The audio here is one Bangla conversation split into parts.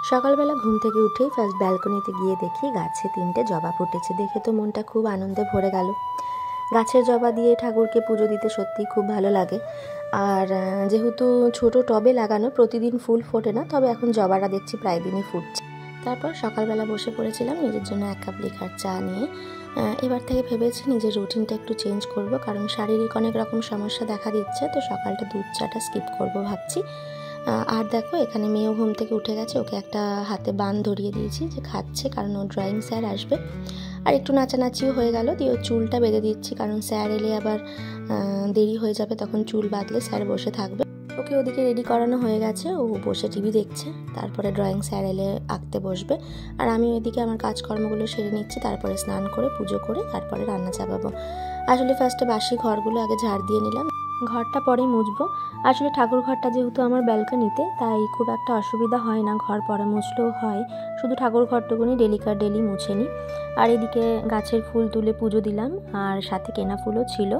সকালবেলা ঘুম থেকে উঠেই ফার্স্ট ব্যালকনিতে গিয়ে দেখি গাছে 3টে জবা ফুটেছে। দেখে তো মনটা খুব আনন্দে ভরে গেল। গাছের জবা দিয়ে ঠাকুরকে পুজো দিতে সত্যিই খুব ভালো লাগে। আর যেহেতু ছোট টবে লাগানো, প্রতিদিন ফুল ফোটে না, তবে এখন জবাটা দেখছি প্রায় দিনই ফুটছে। তারপর সকালবেলা বসে পড়েছিলাম নিজের জন্য 1 কাপ লিকার চা নিয়ে। এবার থেকে ভেবেছি নিজের রুটিনটা একটু চেঞ্জ করব, কারণ শারীরিক অনেক রকম সমস্যা দেখা দিচ্ছে। তো সকালটা দুধ চাটা স্কিপ করব ভাবছি। আর দেখো এখানে মেয়েও ঘুম থেকে উঠে গেছে, ওকে একটা হাতে বান ধরিয়ে দিয়েছি যে খাচ্ছে, কারণ ও ড্রয়িং স্যার আসবে। আর একটু নাচানাচিও হয়ে গেল, দিয়ে ওর চুলটা বেঁধে দিচ্ছি, কারণ স্যার এলে আবার দেরি হয়ে যাবে, তখন চুল বাঁধলে স্যার বসে থাকবে। ওকে ওদিকে রেডি করানো হয়ে গেছে, ও বসে টিভি দেখছে, তারপরে ড্রয়িং স্যার এলে আঁকতে বসবে। আর আমি ওইদিকে আমার কাজকর্মগুলো সেরে নিচ্ছি, তারপরে স্নান করে পুজো করে তারপরে রান্না চাপাবো। আসলে ফার্স্টে বাসি ঘরগুলো আগে ঝাড় দিয়ে নিলাম, ঘরটা পরেই মুছবো। আসলে ঠাকুর ঘরটা যেহেতু আমার ব্যালকনিতে, তাই খুব একটা অসুবিধা হয় না, ঘর পরে মুছলেও হয়। শুধু ঠাকুর ঘরটুকুনি ডেলি মুছে নিই। আর এদিকে গাছের ফুল তুলে পুজো দিলাম, আর সাথে কেনা ফুলও ছিল।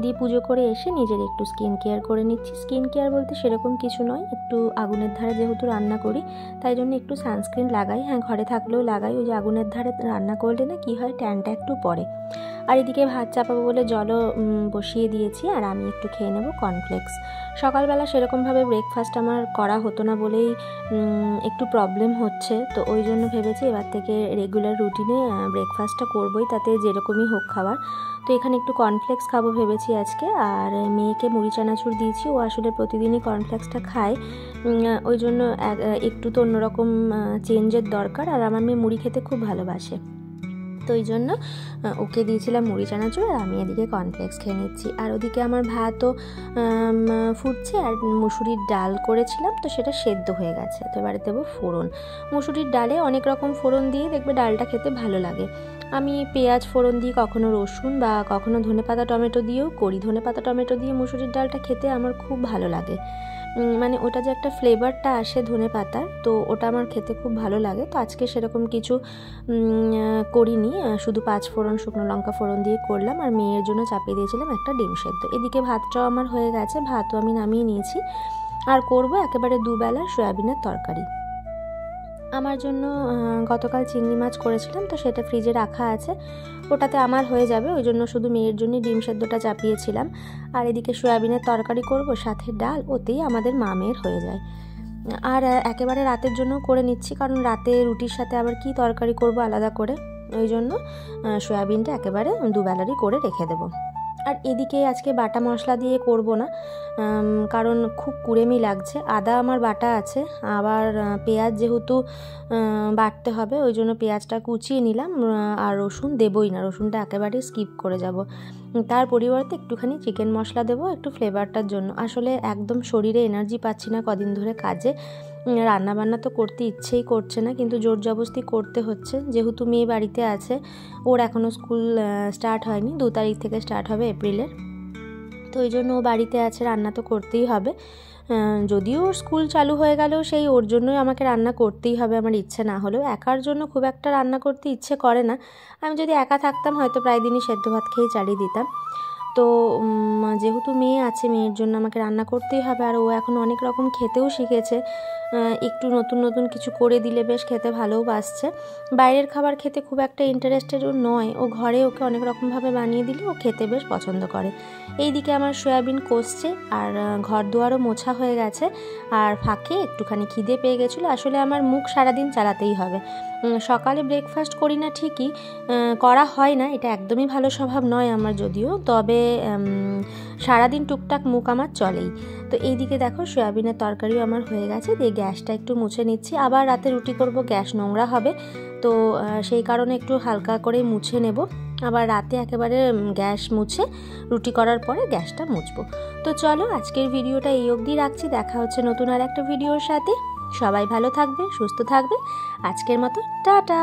দিয়ে পুজো করে এসে নিজের একটু স্কিন কেয়ার করে নিচ্ছি। স্কিন কেয়ার বলতে সেরকম কিছু নয়, একটু আগুনের ধারে যেহেতু রান্না করি, তাই জন্য একটু সানস্ক্রিন লাগাই। হ্যাঁ, ঘরে থাকলেও লাগাই। ওই যে আগুনের ধারে রান্না করলে না কী হয়, ট্যানটা একটু পড়ে। আর এদিকে ভাত চাপাবো বলে জলও বসিয়ে দিয়েছি, আর আমি একটু খেয়ে নেব কর্নফ্লেক্স। সকালবেলা সেরকমভাবে ব্রেকফাস্ট আমার করা হতো না বলেই একটু প্রবলেম হচ্ছে, তো ওই জন্য ভেবেছি এবার থেকে রেগুলার রুটিনে ব্রেকফাস্টটা করবোই, তাতে যেরকমই হোক খাবার। তো এখানে একটু কর্নফ্লেক্স খাবো ভেবেছি আজকে। আর মেয়েকে মুড়ি চানাচুর দিয়েছি, ও আসলে প্রতিদিনই কর্নফ্লেক্সটা খায়, ওই জন্য একটু তো অন্যরকম চেঞ্জের দরকার। আর আমার মেয়ে মুড়ি খেতে খুব ভালোবাসে, তো ওই জন্য ওকে দিয়েছিলাম মুড়ি চানাচুর, আর আমি এদিকে কর্নফ্লেক্স খেয়ে নিচ্ছি। আর ওদিকে আমার ভাতও ফুটছে, আর মুসুরির ডাল করেছিলাম, তো সেটা সেদ্ধ হয়ে গেছে। তো এবারে দেবো ফোড়ন। মুসুরির ডালে অনেক রকম ফোড়ন দিয়ে দেখবে ডালটা খেতে ভালো লাগে। আমি পেঁয়াজ ফোড়ন দিই, কখনো রসুন, বা কখনো ধনেপাতা টমেটো দিয়েও করি। ধনেপাতা টমেটো দিয়ে মুসুরির ডালটা খেতে আমার খুব ভালো লাগে, মানে ওটা যে একটা ফ্লেভারটা আসে ধনে পাতার, তো ওটা আমার খেতে খুব ভালো লাগে। তো আজকে সেরকম কিছু করিনি, শুধু 5 ফোড়ন শুকনো লঙ্কা ফোড়ন দিয়ে করলাম। আর মেয়ের জন্য চাপিয়ে দিয়েছিলাম একটা ডিম সেদ্ধ। এদিকে ভাতটাও আমার হয়ে গেছে, ভাতও আমি নামিয়ে নিয়েছি। আর করব একেবারে দুবেলা সয়াবিনের তরকারি। আমার জন্য গতকাল চিংড়ি মাছ করেছিলাম, তো সেটা ফ্রিজে রাখা আছে, ওটাতে আমার হয়ে যাবে। ওই জন্য শুধু মেয়ের জন্য ডিম সেদ্ধটা চাপিয়েছিলাম। আর এদিকে সয়াবিনের তরকারি করব, সাথে ডাল, ওতেই আমাদের মেয়ের হয়ে যায়। আর একেবারে রাতের জন্য করে নিচ্ছি, কারণ রাতে রুটির সাথে আবার কি তরকারি করব আলাদা করে, ওই জন্য সয়াবিনটা একেবারে দুবেলারই করে রেখে দেবো। আর এদিকে আজকে বাটা মশলা দিয়ে করব না, কারণ খুব কুড়েমি লাগছে। আদা আমার বাটা আছে, আবার পেঁয়াজ যেহেতু বাটতে হবে, ওই জন্য পেঁয়াজটা কুচিয়ে নিলাম। আর রসুন দেবই না, রসুনটা একেবারে স্কিপ করে যাব। তার পরিবর্তে একটুখানি চিকেন মশলা দেবো একটু ফ্লেভারটার জন্য। আসলে একদম শরীরে এনার্জি পাচ্ছি না কদিন ধরে কাজে, রান্নাবান্না তো করতে ইচ্ছেই করছে না, কিন্তু জোর জবরদস্তি করতে হচ্ছে, যেহেতু মেয়ে বাড়িতে আছে। ওর এখনও স্কুল স্টার্ট হয়নি, 2 তারিখ থেকে স্টার্ট হবে এপ্রিলের। তো ওই জন্য ও বাড়িতে আছে, রান্না তো করতেই হবে। যদিও ওর স্কুল চালু হয়ে গেলেও সেই ওর জন্যই আমাকে রান্না করতেই হবে, আমার ইচ্ছে না হলেও। একার জন্য খুব একটা রান্না করতে ইচ্ছে করে না। আমি যদি একা থাকতাম হয়তো প্রায় দিনই সেদ্ধ ভাত খেয়ে চালিয়ে দিতাম। তো যেহেতু মেয়ে আছে, মেয়ের জন্য আমাকে রান্না করতেই হবে। আর ও এখন অনেক রকম খেতেও শিখেছে, একটু নতুন নতুন কিছু করে দিলে বেশ খেতে ভালোও বাসছে। বাইরের খাবার খেতে খুব একটা ইন্টারেস্টেডও নয়, ও ঘরে ওকে অনেক রকমভাবে বানিয়ে দিলে ও খেতে বেশ পছন্দ করে। এইদিকে আমার সয়াবিন কষছে, আর ঘর দুয়ারও মোছা হয়ে গেছে। আর ফাঁকে একটুখানি খিদে পেয়ে গেছিলো। আসলে আমার মুখ সারাদিন চালাতেই হবে। সকালে ব্রেকফাস্ট করি না ঠিকই, করা হয় না, এটা একদমই ভালো স্বভাব নয় আমার যদিও, তবে সারাদিন টুকটাক মুখ আমার চলেই। তো এইদিকে দেখো সয়াবিনের তরকারিও আমার হয়ে গেছে, দিয়ে গ্যাসটা একটু মুছে নিচ্ছি। আবার রাতে রুটি করব, গ্যাস নোংরা হবে, তো সেই কারণে একটু হালকা করে মুছে নেব। আবার রাতে একেবারে গ্যাস মুছে রুটি করার পরে গ্যাসটা মুছবো। তো চলো আজকের ভিডিওটা এই অবধি রাখছি, দেখা হচ্ছে নতুন আর একটা ভিডিওর সাথে। সবাই ভালো থাকবে, সুস্থ থাকবে। আজকের মতো টাটা।